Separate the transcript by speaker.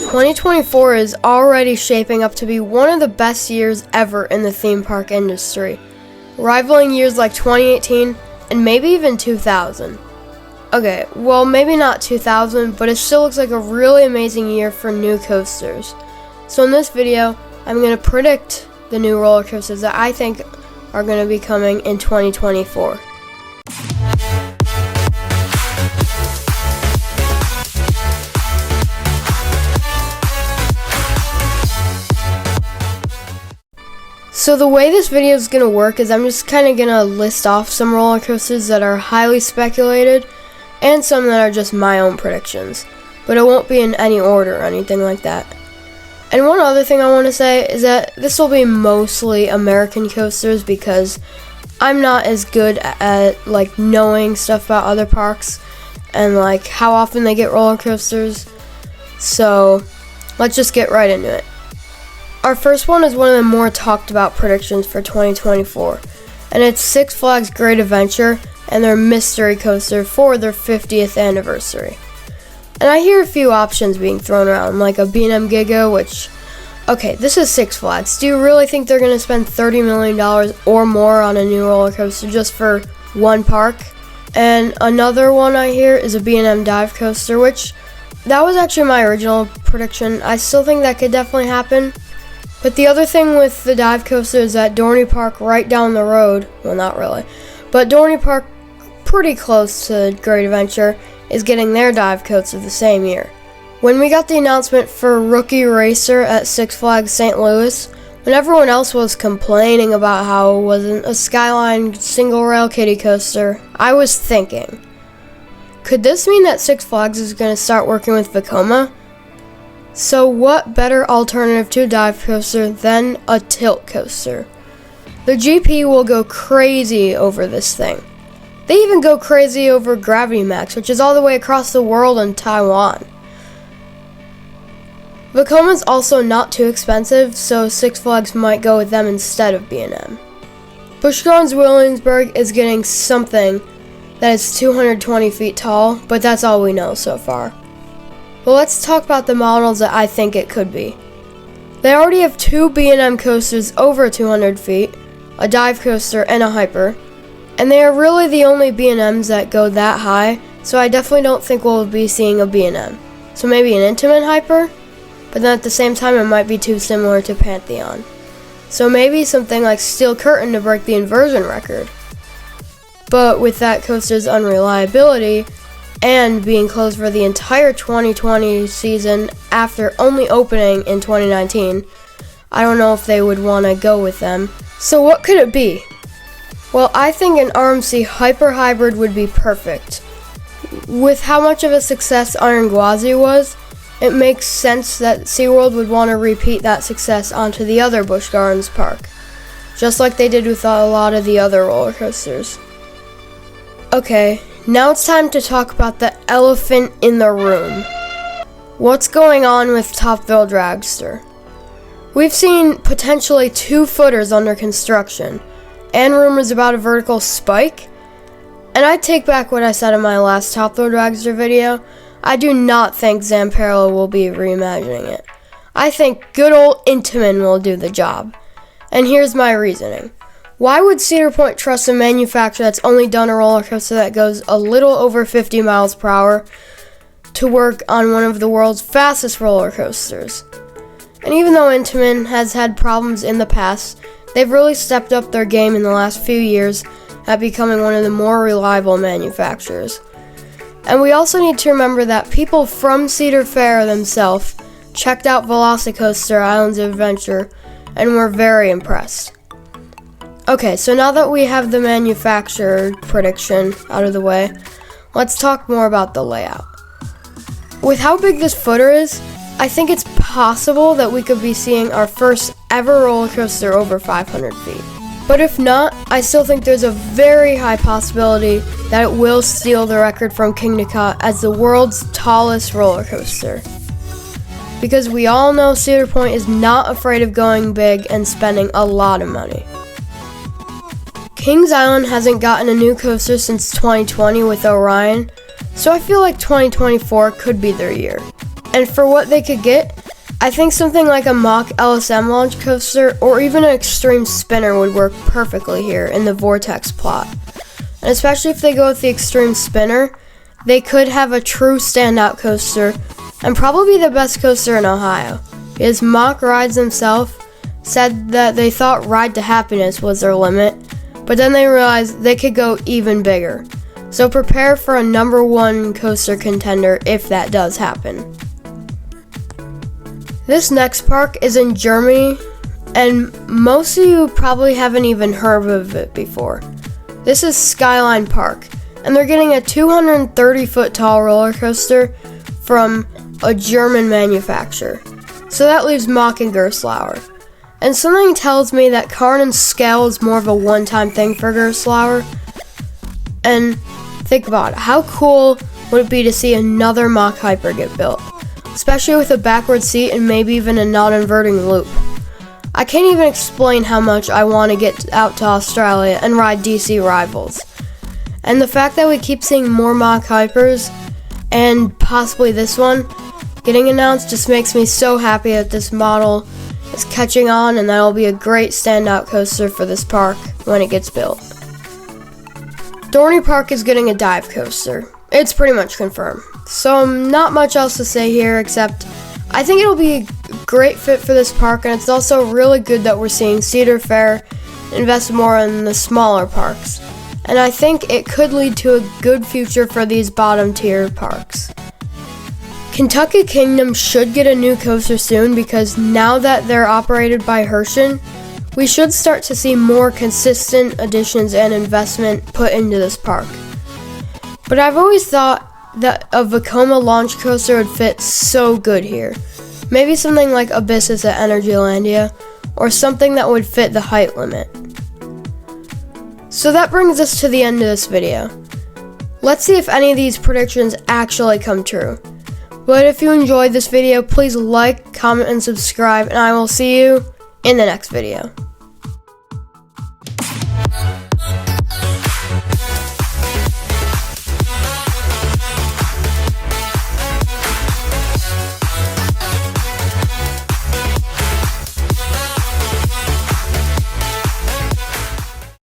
Speaker 1: 2024 is already shaping up to be one of the best years ever in the theme park industry, rivaling years like 2018 and maybe even 2000. Okay, well maybe not 2000, but it still looks like a really amazing year for new coasters. So in this video, I'm going to predict the new roller coasters that I think are going to be coming in 2024. So the way this video is going to work is I'm just kind of going to list off some roller coasters that are highly speculated and some that are just my own predictions, but it won't be in any order or anything like that. And one other thing I want to say is that this will be mostly American coasters because I'm not as good at knowing stuff about other parks and how often they get roller coasters. So let's just get right into it. Our first one is one of the more talked about predictions for 2024, and it's Six Flags Great Adventure and their mystery coaster for their 50th anniversary. And I hear a few options being thrown around, like a B&M Giga, which, okay, this is Six Flags. Do you really think they're going to spend $30 million or more on a new roller coaster just for one park? And another one I hear is a B&M Dive Coaster, which, that was actually my original prediction. I still think that could definitely happen. But the other thing with the dive coaster is that Dorney Park right down the road, well not really, but Dorney Park pretty close to Great Adventure is getting their dive coaster the same year. When we got the announcement for Rookie Racer at Six Flags St. Louis, when everyone else was complaining about how it wasn't a Skyline single rail kiddie coaster, I was thinking, could this mean that Six Flags is going to start working with Vekoma? So what better alternative to a dive coaster than a tilt coaster? The GP will go crazy over this thing. They even go crazy over Gravity Max, which is all the way across the world in Taiwan. Vekoma's also not too expensive, so Six Flags might go with them instead of B&M. Busch Gardens Williamsburg is getting something that is 220 feet tall, but that's all we know so far. Well, let's talk about the models that I think it could be. They already have two B&M coasters over 200 feet, a dive coaster and a hyper, and they are really the only B&Ms that go that high, so I definitely don't think we'll be seeing a B&M. So maybe an Intamin hyper, but then at the same time it might be too similar to Pantheon. So maybe something like Steel Curtain to break the inversion record. But with that coaster's unreliability, and being closed for the entire 2020 season after only opening in 2019, I don't know if they would want to go with them. So what could it be? Well, I think an RMC Hyper Hybrid would be perfect. With how much of a success Iron Gwazi was, it makes sense that SeaWorld would want to repeat that success onto the other Busch Gardens park, just like they did with a lot of the other roller coasters. Okay, now it's time to talk about the elephant in the room. What's going on with Topville Dragster? We've seen potentially 2 footers under construction, and rumors about a vertical spike. And I take back what I said in my last Topville Dragster video. I do not think Zamperla will be reimagining it. I think good old Intamin will do the job. And here's my reasoning. Why would Cedar Point trust a manufacturer that's only done a roller coaster that goes a little over 50 miles per hour to work on one of the world's fastest roller coasters? And even though Intamin has had problems in the past, they've really stepped up their game in the last few years at becoming one of the more reliable manufacturers. And we also need to remember that people from Cedar Fair themselves checked out Velocicoaster Islands of Adventure and were very impressed. Okay, so now that we have the manufacturer prediction out of the way, let's talk more about the layout. With how big this footer is, I think it's possible that we could be seeing our first ever roller coaster over 500 feet. But if not, I still think there's a very high possibility that it will steal the record from Kingda as the world's tallest roller coaster. Because we all know Cedar Point is not afraid of going big and spending a lot of money. Kings Island hasn't gotten a new coaster since 2020 with Orion, so I feel like 2024 could be their year. And for what they could get, I think something like a mock LSM launch coaster or even an extreme spinner would work perfectly here in the Vortex plot. And especially if they go with the extreme spinner, they could have a true standout coaster and probably the best coaster in Ohio. Because Mock Rides himself said that they thought Ride to Happiness was their limit, but then they realized they could go even bigger. So prepare for a #1 coaster contender if that does happen. This next park is in Germany, and most of you probably haven't even heard of it before. This is Skyline Park, and they're getting a 230-foot tall roller coaster from a German manufacturer. So that leaves Mack and Gerstlauer. And something tells me that Karn and Scale is more of a one-time thing for Gerstlauer. And think about it, how cool would it be to see another Mack Hyper get built? Especially with a backward seat and maybe even a non-inverting loop. I can't even explain how much I want to get out to Australia and ride DC Rivals. And the fact that we keep seeing more Mack Hypers, and possibly this one, getting announced just makes me so happy that this model is catching on and that will be a great standout coaster for this park when it gets built. Dorney Park is getting a dive coaster. It's pretty much confirmed. So not much else to say here except I think it'll be a great fit for this park, and it's also really good that we're seeing Cedar Fair invest more in the smaller parks. And I think it could lead to a good future for these bottom tier parks. Kentucky Kingdom should get a new coaster soon because now that they're operated by Herschend, we should start to see more consistent additions and investment put into this park. But I've always thought that a Vekoma launch coaster would fit so good here. Maybe something like Abyssus at Energylandia, or something that would fit the height limit. So that brings us to the end of this video. Let's see if any of these predictions actually come true. But if you enjoyed this video, please like, comment, and subscribe, and I will see you in the next video.